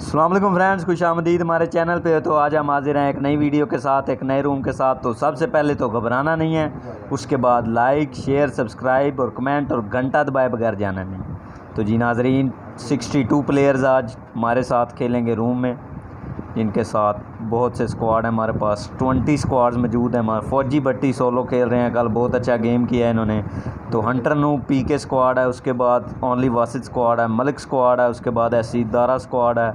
अस्सलाम वालेकुम फ्रेंड्स, खुशामदीद हमारे चैनल पे। तो आज हम हाजिर हैं एक नई वीडियो के साथ, एक नए रूम के साथ। तो सबसे पहले तो घबराना नहीं है, उसके बाद लाइक शेयर सब्सक्राइब और कमेंट और घंटा दबाए बगैर जाना नहीं। तो जी नाजरीन, 62 प्लेयर्स आज हमारे साथ खेलेंगे रूम में, जिनके साथ बहुत से स्क्वाड हैं। हमारे पास 20 स्क्वाड्स मौजूद हैं। हमारे फौजी भट्टी सोलो खेल रहे हैं, कल बहुत अच्छा गेम किया है इन्होंने। तो हंटर नूब पीके स्क्वाड है, उसके बाद ओनली वासिद स्क्वाड है, मलिक स्क्वाड है, उसके बाद ऐसी दारा स्क्वाड है,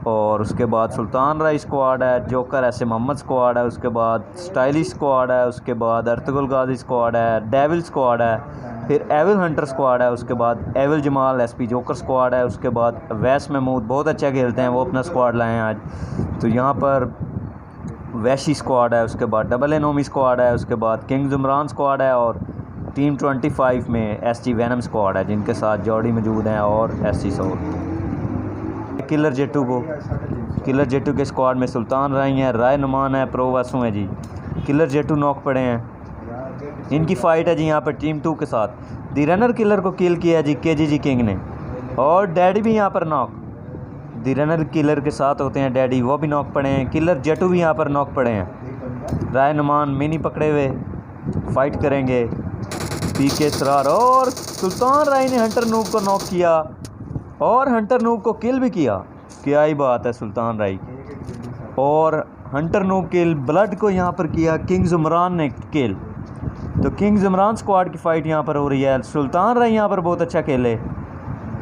और उसके बाद सुल्तान राय स्क्वाड है, जोकर ऐसे मोहम्मद स्क्वाड है, उसके बाद स्टाइलिश स्क्वाड है, उसके बाद अर्तुगरुल गाजी स्क्वाड है, डेविल स्क्वाड है, फिर एविल हंटर स्क्वाड है, उसके बाद evil Jamal SP joker squad है, उसके बाद वैस महमूद बहुत अच्छा खेलते हैं, वो अपना स्क्वाड लाए हैं आज। तो यहाँ पर वैशी स्क्वाड है, उसके बाद डबल एनोमी स्क्वाड है, उसके बाद किंग जुमरान स्क्वाड है, और टीम 25 में एसटी वैनम स्क्वाड है, जिनके साथ जॉडी मौजूद हैं और एसटी सोल। किलर जेटू के स्क्वाड में सुल्तान राय हैं, राय नुमान है, प्रो वासू है जी। किलर जेटू नॉक पड़े हैं, इनकी फ़ाइट है जी यहाँ पर टीम 2 के साथ। दी रनर किलर को किल किया जी केजीजी किंग ने, और डैडी भी यहाँ पर नॉक। दी रनर किलर के साथ होते हैं डैडी, वो भी नॉक पड़े हैं। किलर जेटू भी यहाँ पर नॉक पड़े हैं। राय नुमान मिनी पकड़े हुए फाइट करेंगे। पीके सरार और सुल्तान राय ने हंटर नूब को नॉक किया और हंटर नूब को किल भी किया। क्या ही बात है सुल्तान राय। और हंटर नूब किल, ब्लड को यहाँ पर किया किंग जुमरान ने किल। तो किंग जुमरान स्क्वाड की फ़ाइट यहाँ पर हो रही है। सुल्तान राय यहाँ पर बहुत अच्छा खेले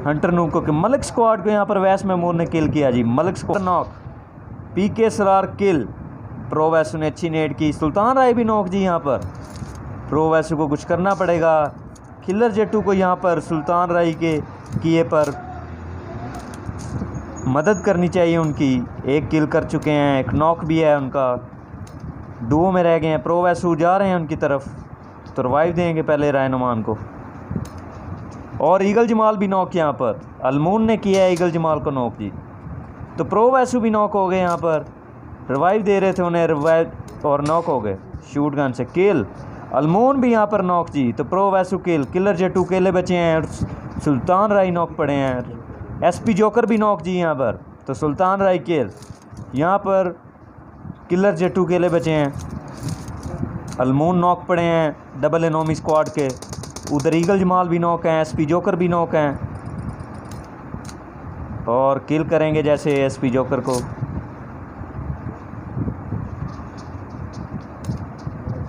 हंटर नूब को। मलिक स्क्वाड को यहाँ पर वैस महमूद ने किल किया जी। मलिक स्क्वाड नॉक, पीके सरार किल, प्रो वैसू ने अच्छी नेट की। सुल्तान राय भी नॉक जी यहाँ पर। प्रो वैसू को कुछ करना पड़ेगा। किलर जेटू को यहाँ पर सुल्तान राय के किए पर मदद करनी चाहिए उनकी। एक किल कर चुके हैं, एक नॉक भी है उनका, डुओ में रह गए हैं। प्रो वैसू जा रहे हैं उनकी तरफ, तो रिवाइव देंगे पहले रायनुमान को। और ईगल जमाल भी नॉक यहाँ पर, अलमून ने किया है ईगल जमाल को नॉक जी। तो प्रो वैसू भी नॉक हो गए यहाँ पर, रिवाइव दे रहे थे उन्हें, रिवाइव और नॉक हो गए शूट गन से। किल अलमून भी यहाँ पर नॉक जी। तो प्रो वैसू किल, किलर जेटू केले बचे हैं, सुल्तान राय नॉक पड़े हैं। एसपी जोकर भी नॉक जी यहाँ पर। तो सुल्तान राय किल, यहाँ पर किलर जेटू केले बचे हैं, अलमून नॉक पड़े हैं डबल एनोमी स्क्वाड के। उधर ईगल जमाल भी नॉक हैं, एसपी जोकर भी नॉक हैं, और किल करेंगे जैसे एसपी जोकर को।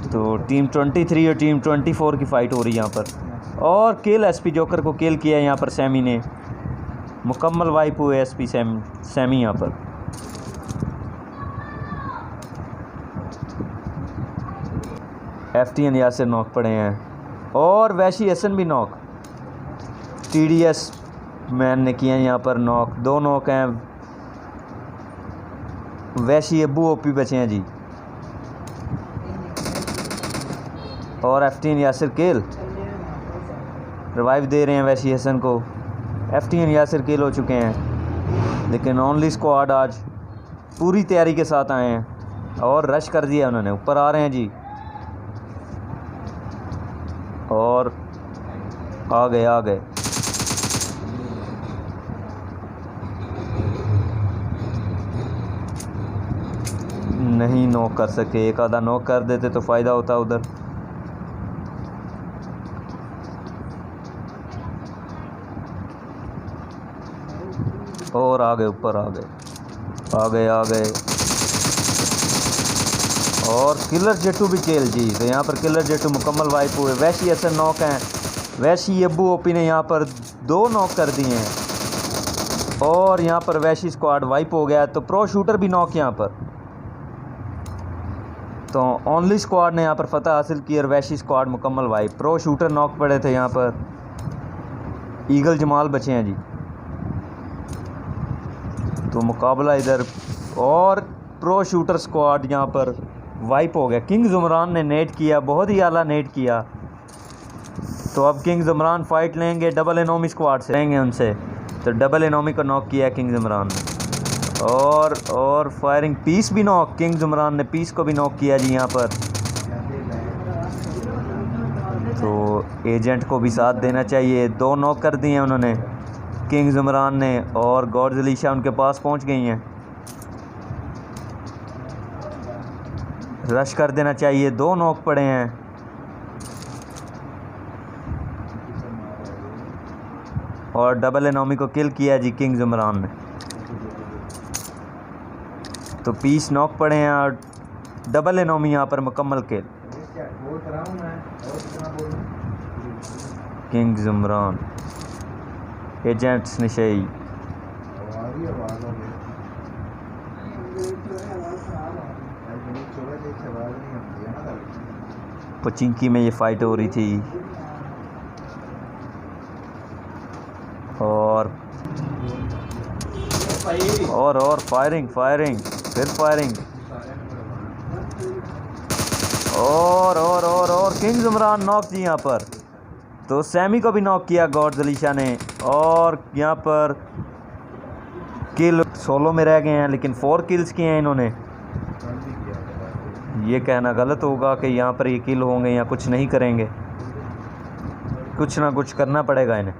तो टीम 23 और टीम 24 की फ़ाइट हो रही है यहाँ पर। और किल एसपी जोकर को किल किया यहाँ पर सैमी ने, मुकम्मल वाइप हुए एसपी सैमी यहाँ पर। एफटीएन यासिर नॉक पड़े हैं, और वैशी हसन भी नॉक। टीडीएस मैन ने किया यहाँ पर नॉक, 2 नॉक हैं। वैशी अब्बू ओपी बचे हैं जी। और एफटीएन यासिर किल, रिवाइव दे रहे हैं वैशी हसन को। एफटीएन यासिर किल हो चुके हैं, लेकिन ओनली स्क्वाड आज पूरी तैयारी के साथ आए हैं और रश कर दिया उन्होंने। ऊपर आ रहे हैं जी, और आ गए। नहीं नॉक कर सके, एक आधा नॉक कर देते तो फ़ायदा होता उधर। और आ गए, ऊपर आ गए। और किलर जेटू भी खेल जी। तो यहाँ पर किलर जेटू मुकम्मल वाइप हुए। वैशी हसन नॉक हैं, वैशी अब्बू ओपी ने यहाँ पर 2 नॉक कर दिए हैं, और यहाँ पर वैशी स्क्वाड वाइप हो गया। तो प्रो शूटर भी नॉक यहाँ पर। तो ओनली स्क्वाड ने यहाँ पर फतह हासिल की और वैशी स्क्वाड मुकम्मल वाइप। प्रो शूटर नॉक पड़े थे यहाँ पर, ईगल जमाल बचे हैं जी। तो मुकाबला इधर, और प्रो शूटर स्क्वाड यहाँ पर वाइप हो गया। किंग जुमरान ने नेट किया, बहुत ही आला नेट किया। तो अब किंग जुमरान फ़ाइट लेंगे डबल एनोमी स्क्वाड से, लेंगे उनसे। तो डबल एनोमी को नॉक किया किंग जुमरान ने, और फायरिंग पीस भी नॉक। किंग जुमरान ने पीस को भी नॉक किया जी यहाँ पर। तो एजेंट को भी साथ देना चाहिए, 2 नॉक कर दिए उन्होंने। किंग ज़ुमरान ने, और गॉड्स अलीशा उनके पास पहुंच गई हैं। रश कर देना चाहिए, 2 नॉक पड़े हैं। और डबल एनोमी को किल किया जी किंग ज़ुमरान ने। तो पीस नॉक पड़े हैं और डबल एनोमी यहाँ पर मुकम्मल किल। King ज़ुमरान agents नशई। पचिंकी में ये फाइट हो रही थी और फायरिंग फिर फायरिंग और किंग ज़ुमरान नॉक जी यहाँ पर। तो सैमी को भी नॉक किया गॉड्स अलीशा ने, और यहाँ पर किल सोलो में रह गए हैं, लेकिन 4 किल्स किए हैं इन्होंने। ये कहना गलत होगा कि यहाँ पर ये किल होंगे या कुछ नहीं करेंगे, कुछ ना कुछ करना पड़ेगा इन्हें।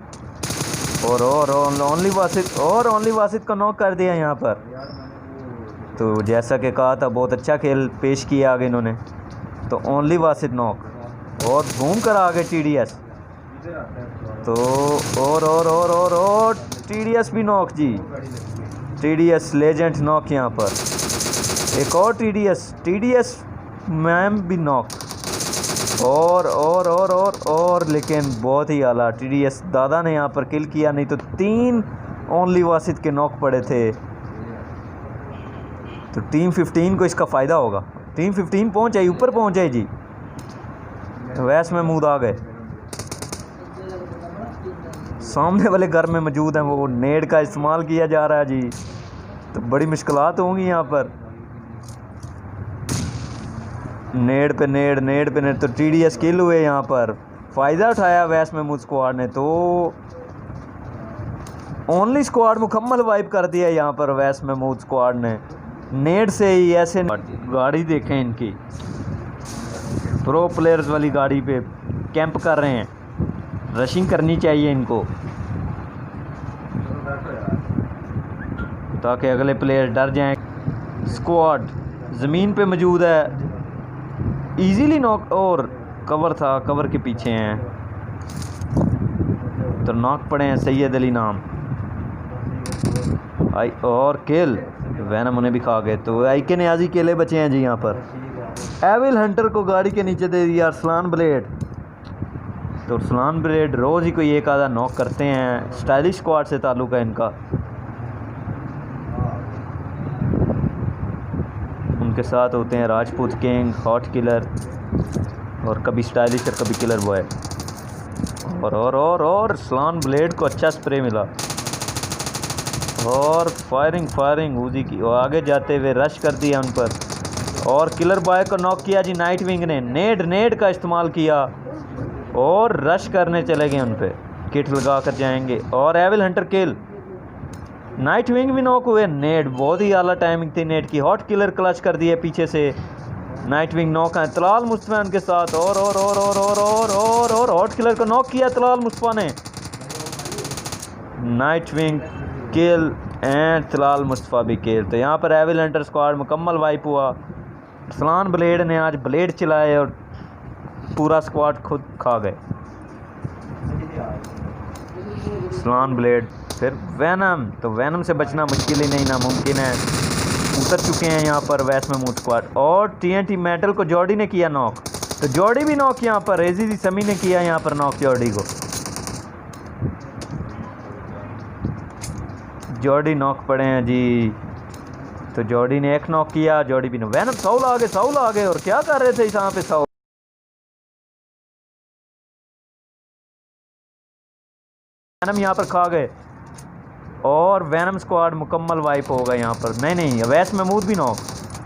और ओनली वासिद को नॉक कर दिया यहाँ पर। तो जैसा कि कहा था, बहुत अच्छा खेल पेश किया आगे इन्होंने। तो ओनली वासिद नॉक, और घूम कर आ गए TDS। तो और TDS भी नॉक जी। TDS लेजेंड नॉक यहाँ पर। एक और TDS मैम भी नॉक। और लेकिन बहुत ही आला TDS दादा ने यहाँ पर किल किया, नहीं तो 3 ओनली वासिद के नॉक पड़े थे। तो टीम 15 को इसका फ़ायदा होगा। टीम 15 पहुँच जाए, ऊपर पहुँच जाए जी। वैस महमूद आ गए, सामने वाले घर में मौजूद हैं। वो नेड का इस्तेमाल किया जा रहा है जी, तो बड़ी मुश्किलात होंगी यहाँ पर। नेड पे नेड। तो TDS किल हुए यहाँ पर। फ़ायदा उठाया वैस महमूद स्क्वाड ने। तो ओनली स्क्वाड मुकम्मल वाइप कर दिया यहाँ पर वैस महमूद स्क्वाड ने। नेड से ही ऐसे गाड़ी देखें इनकी, प्रो प्लेयर्स वाली गाड़ी पे कैंप कर रहे हैं। रशिंग करनी चाहिए इनको, ताकि अगले प्लेयर डर जाएं। स्क्वाड ज़मीन पे मौजूद है, इजीली नॉक, और कवर था, कवर के पीछे हैं। तो नॉक पड़े हैं सैयद अली नाम। आई और किल वैनम उन्हें भी खा गए। तो आईके नियाजी केले बचे हैं जी यहाँ पर। एविल हंटर को गाड़ी के नीचे दे दिया अरसलान ब्लेड। तो अरसलान ब्लेड रोज़ ही कोई एक आधा नॉक करते हैं। स्टाइलिश स्क्वाड से ताल्लुक़ है इनका। उनके साथ होते हैं राजपूत किंग, हॉट किलर, और कभी स्टाइलिश और कभी किलर बॉय। और अरसलान ब्लेड को अच्छा स्प्रे मिला, और फायरिंग उजी की। और आगे जाते हुए रश कर दिया उन पर, और किलर बॉय को नॉक किया जी नाइट विंग ने। नेड का इस्तेमाल किया और रश करने चले गए उन पे। किट लगा कर जाएंगे। और एविल हंटर किल, नाइट विंग भी नॉक हुए। नेड बहुत ही आला टाइमिंग थी नेड की। हॉट किलर क्लच कर दिए पीछे से। नाइट विंग नॉक है तलाल मुस्तफ़ा के साथ। और हॉट किलर को नॉक किया तलाल मुस्तफ़ा ने। Night wing kill and Talal Mustafa भी किल। तो यहाँ पर एविल हंटर स्क्वाड मुकम्मल वाइप हुआ। अरसलान ब्लेड ने आज ब्लेड चलाए और पूरा स्क्वाड खुद खा गए। अरसलान ब्लेड, फिर वैनम। तो वैनम से बचना मुश्किल ही नहीं, नामुमकिन है। उतर चुके हैं यहाँ पर वैस महमूद स्क्वाड। और TNT मेटल को जॉर्डी ने किया नॉक। तो जॉर्डी भी नॉक यहाँ पर। एजीजी समी ने किया यहाँ पर नॉक जॉर्डी को। जॉर्डी नॉक पड़े हैं जी। तो जॉर्डी ने एक नॉक किया, जॉर्डी भी ने। वैनम साउल आ गए। और क्या कर रहे थे यहाँ पे साउल? वैनम यहाँ पर खा गए, और वैनम स्क्वाड मुकम्मल वाइप होगा यहाँ पर। नहीं, वैस महमूद भी नॉक।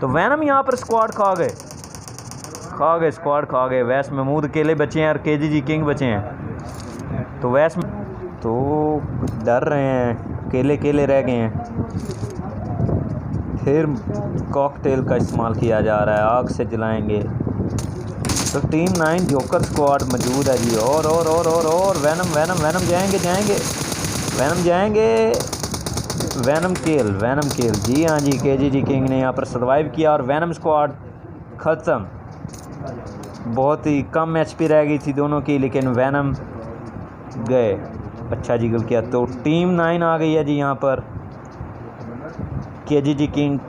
तो वैनम यहाँ पर स्क्वाड खा गए। स्क्वाड खा गए। वैस महमूद अकेले बचे हैं और KGG किंग बचे हैं। तो वैस तो डर रहे हैं, अकेले रह गए हैं। फिर कॉकटेल का इस्तेमाल किया जा रहा है, आग से जलाएंगे। तो टीम 9 जोकर स्क्वाड मौजूद है जी। और वैनम जाएंगे। वैनम जाएंगे, वैनम किल जी हाँ जी। केजीजी किंग ने यहाँ पर सर्वाइव किया और वैनम स्क्वाड ख़त्म। बहुत ही कम एचपी रह गई थी दोनों की, लेकिन वैनम गए। अच्छा जिगल किया। तो टीम 9 आ गई है जी यहाँ पर। केजीजी किंग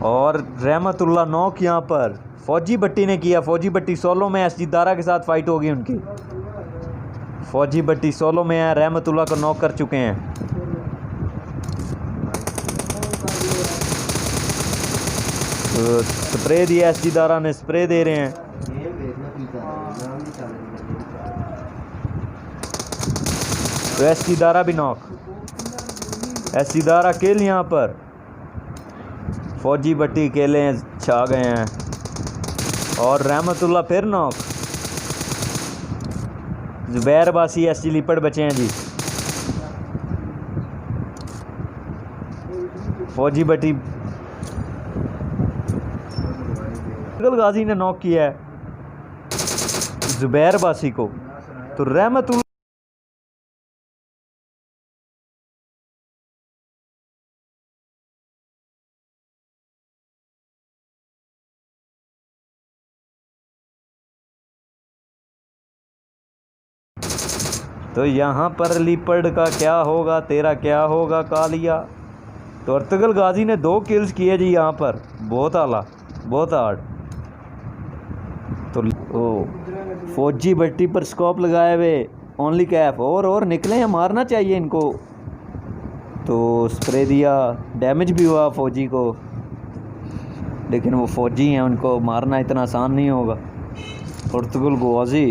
और रहमतुल्लाह नॉक यहाँ पर फौजी भट्टी ने किया। फौजी भट्टी सोलो में एसजी दारा के साथ फाइट होगी उनकी। फौजी भट्टी सोलो में है, रहमतुल्लाह को नॉक कर चुके हैं। तो स्प्रे दिया एसजी दारा ने, स्प्रे दे रहे हैं। तो एसजी दारा भी नॉक, एसजी दारा किल यहाँ पर। फौजी भट्टी अकेले छा गए हैं और रहमतुल्लाह फिर नॉक। जुबैर बासी एसजी लिपट बचे हैं जी। फौजी भट्टी गाजी ने नॉक किया है जुबैर बासी को। तो रहमतुल्लाह तो यहाँ पर लिपड़ का क्या होगा, तेरा क्या होगा कालिया। तो अर्तुगल गाजी ने 2 किल्स किए जी यहाँ पर। बहुत आला, बहुत हार्ड। तो ओ फौजी भट्टी पर स्कोप लगाए हुए ओनली कैफ और निकले हैं, मारना चाहिए इनको। तो स्प्रे दिया, डैमेज भी हुआ फौजी को, लेकिन वो फौजी हैं, उनको मारना इतना आसान नहीं होगा। अर्तुगल गाजी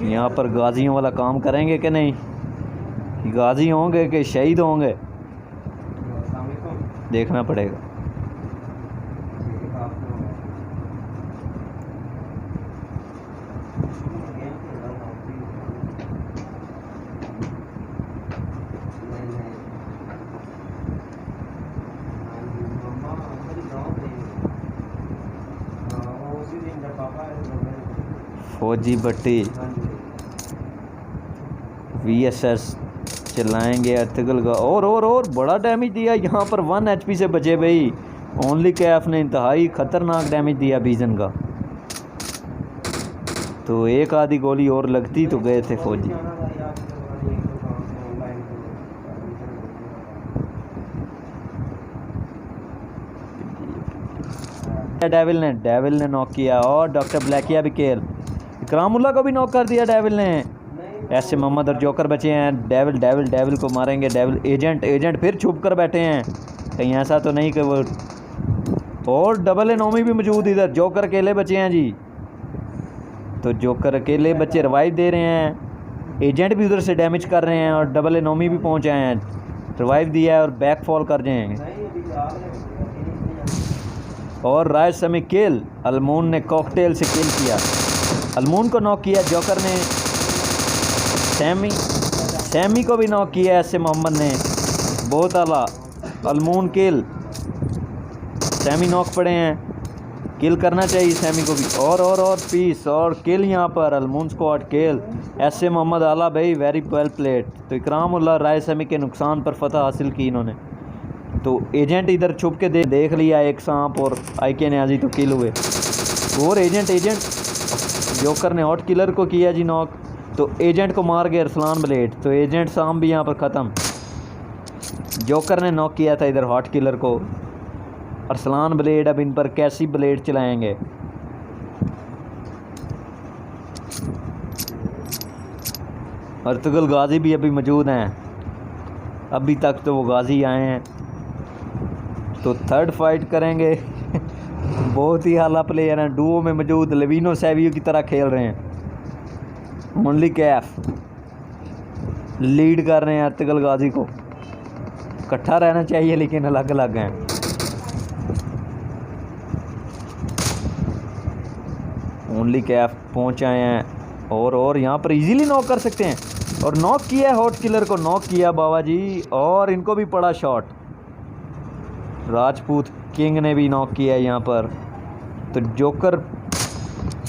यहाँ पर गाजियों वाला काम करेंगे कि नहीं, गाजी होंगे कि शहीद होंगे, देखना पड़ेगा। फौजी भट्टी VSS चलाएंगे अर्तुगल का और बड़ा डैमेज दिया यहाँ पर। 1 HP से बचे भाई। ओनली कैफ ने इंतहाई ख़तरनाक डैमेज दिया बीजन का। तो एक आधी गोली और लगती तो गए थे फौजी। डेविल ने नॉक किया और डॉक्टर ब्लैकिया भी केल। इकरामुल्लाह को भी नॉक कर दिया डेविल ने। ऐसे मोहम्मद और जोकर बचे हैं। डेविल को मारेंगे। डेविल एजेंट फिर छुप कर बैठे हैं, कहीं ऐसा तो नहीं कि वो। और डबल एनोमी भी मौजूद इधर। जोकर अकेले बचे हैं जी। तो जोकर अकेले बच्चे रिवाइव दे रहे हैं। एजेंट भी उधर से डैमेज कर रहे हैं और डबल एनोमी भी पहुंच आए हैं। रिवाइव दिया है और बैक फॉल कर जाएंगे। और राज समी किल। अलमून ने कॉकटेल से किल किया। अलमून को नॉक किया जोकर ने। सैमी को भी नॉक किया ऐसे मोहम्मद ने। बहुत आला। अलमून किल। सैमी नॉक पड़े हैं, किल करना चाहिए सैमी को भी। और पीस और किल यहाँ पर। अलमून स्क्वाड किल। ऐसे मोहम्मद आला भाई, वेरी वेल प्लेड। तो इकरामुल्लाह राय सैमी के नुकसान पर फतह हासिल की इन्होंने। तो एजेंट इधर छुप के देख लिया एक सांप और IK न्याजी तो किल हुए। और एजेंट जोकर ने हॉट किलर को किया जी नॉक। तो एजेंट को मार गए अरसलान ब्लेड। तो एजेंट सांप भी यहाँ पर ख़त्म। जोकर ने नॉक किया था इधर हॉट किलर को। अरसलान ब्लेड अब इन पर कैसी ब्लेड चलाएंगे। अर्तुगल गाजी भी अभी मौजूद हैं। अभी तक तो वो गाजी आए हैं। तो थर्ड फाइट करेंगे। बहुत ही आला प्लेयर हैं। डुओ में मौजूद लेविनो सैवियो की तरह खेल रहे हैं। ओनली कैफ लीड कर रहे हैं अर्तुगल गाजी को। इकट्ठा रहना चाहिए लेकिन अलग अलग हैं। ओनली कैफ पहुंच आए हैं और यहाँ पर इजीली नॉक कर सकते हैं। और नॉक किया है हॉट किलर को, नॉक किया बाबा जी। और इनको भी पड़ा शॉट। राजपूत किंग ने भी नॉक किया है यहाँ पर। तो जोकर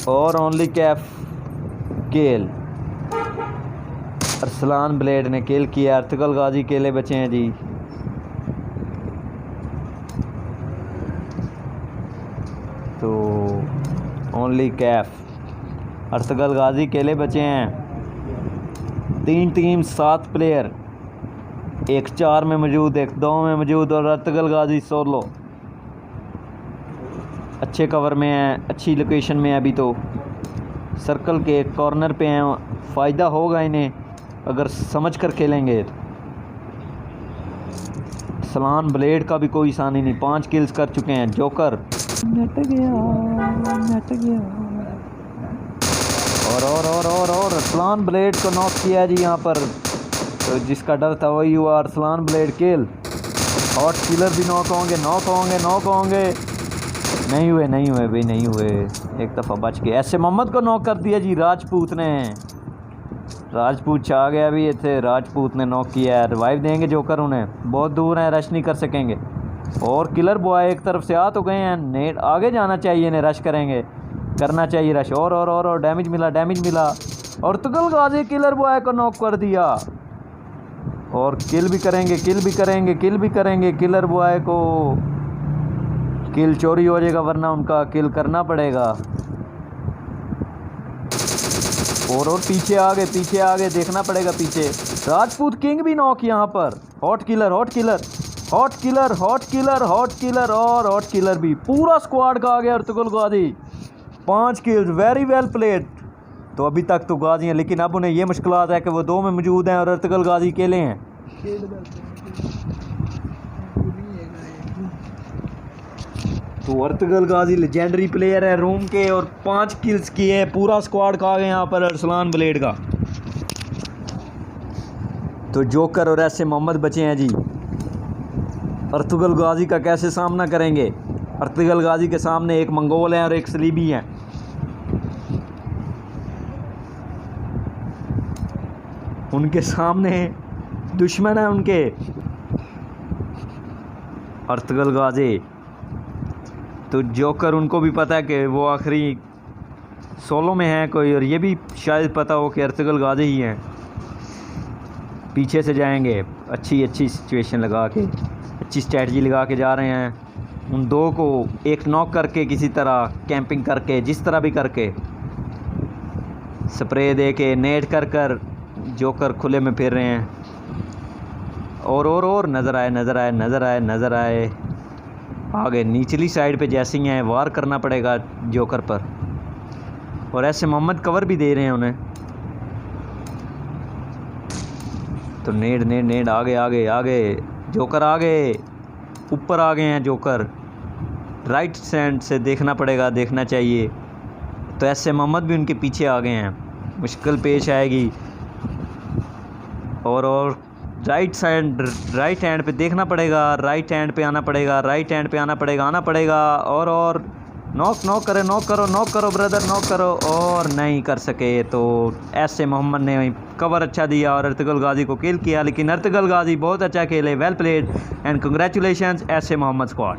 और ओनली कैफ केल। अरसलान ब्लेड ने किल किया। अर्तुगल गाजी अकेले बचे हैं जी। तो ओनली कैफ। अर्तुगल गाजी अकेले बचे हैं। 3 टीम 7 प्लेयर, एक 4 में मौजूद, एक 2 में मौजूद और अर्तुगल गाजी सोलो। अच्छे कवर में है, अच्छी लोकेशन में है। अभी तो सर्कल के कॉर्नर पे हैं। फ़ायदा होगा इन्हें अगर समझ कर खेलेंगे। सलान ब्लेड का भी कोई आसानी नहीं, 5 किल्स कर चुके हैं। जोकर नट गया। और अरसलान ब्लेड को नॉक किया है जी यहाँ पर। तो जिसका डर था वही हुआ। अरसलान ब्लेड किल। हॉट किलर भी नॉक होंगे। नहीं हुए भाई, नहीं हुए। एक दफ़ा बच गए। ऐसे मोहम्मद को नॉक कर दिया जी राजपूत ने। राजपूत छा गया भी थे। राजपूत ने नॉक किया है। रिवाइव देंगे जोकर उन्हें, बहुत दूर हैं, रश नहीं कर सकेंगे। और किलर बॉय एक तरफ से आ तो गए हैं। नेट आगे जाना चाहिए, इन्हें रश करना चाहिए रश। और डैमेज मिला। और अर्तुगल गाजी किलर बॉय को नॉक कर दिया। और किल भी करेंगे। किलर बॉय को किल चोरी हो जाएगा, वरना उनका किल करना पड़ेगा। और पीछे आगे देखना पड़ेगा पीछे। राजपूत किंग भी नॉक यहाँ पर। हॉट किलर और हॉट किलर भी पूरा स्क्वाड का आ गया। अर्तुगल गाजी 5 किल्स, वेरी वेल प्लेड। तो अभी तक तो गाजी हैं, लेकिन अब उन्हें ये मुश्किलात है कि वो 2 में मौजूद हैं और अर्तुगल गाजी अकेले हैं। तो अर्तुगल गाजी लेजेंडरी प्लेयर है रूम के और 5 किल्स किए हैं। पूरा स्क्वाड का आ गया यहाँ पर अरसलान ब्लेड का। तो जोकर और ऐसे मोहम्मद बचे हैं जी। अर्तुगल गाजी का कैसे सामना करेंगे? अर्तुगल गाजी के सामने एक मंगोल है और एक सलीबी हैं। उनके सामने दुश्मन है उनके। अर्तुगल गाजी तो जोकर उनको भी पता है कि वो आखिरी सोलो में है कोई, और ये भी शायद पता हो कि अर्तुगल गाजी ही हैं। पीछे से जाएंगे, अच्छी सिचुएशन लगा के, अच्छी स्ट्रेटजी लगा के जा रहे हैं। उन 2 को एक नॉक करके, किसी तरह कैंपिंग करके, जिस तरह भी करके, स्प्रे दे के, नेट कर जोकर खुले में फिर रहे हैं। और नज़र आए आगे निचली साइड पे जैसे ही हैं, वार करना पड़ेगा जोकर पर। और ऐसे मोहम्मद कवर भी दे रहे हैं उन्हें। तो नेड आगे जोकर ऊपर आ गए हैं जोकर। राइट साइड से देखना चाहिए। तो ऐसे मोहम्मद भी उनके पीछे आ गए हैं, मुश्किल पेश आएगी। और राइट हैंड पे देखना पड़ेगा, राइट हैंड पे आना पड़ेगा। और नॉक करो ब्रदर, नॉक करो। और नहीं कर सके। तो ऐसे मोहम्मद ने कवर अच्छा दिया और अर्तुगल गाजी को किल किया। लेकिन अर्तुगल गाजी बहुत अच्छा खेले, वेल प्लेड एंड कंग्रेचुलेशंस ऐसे मोहम्मद स्क्वाड।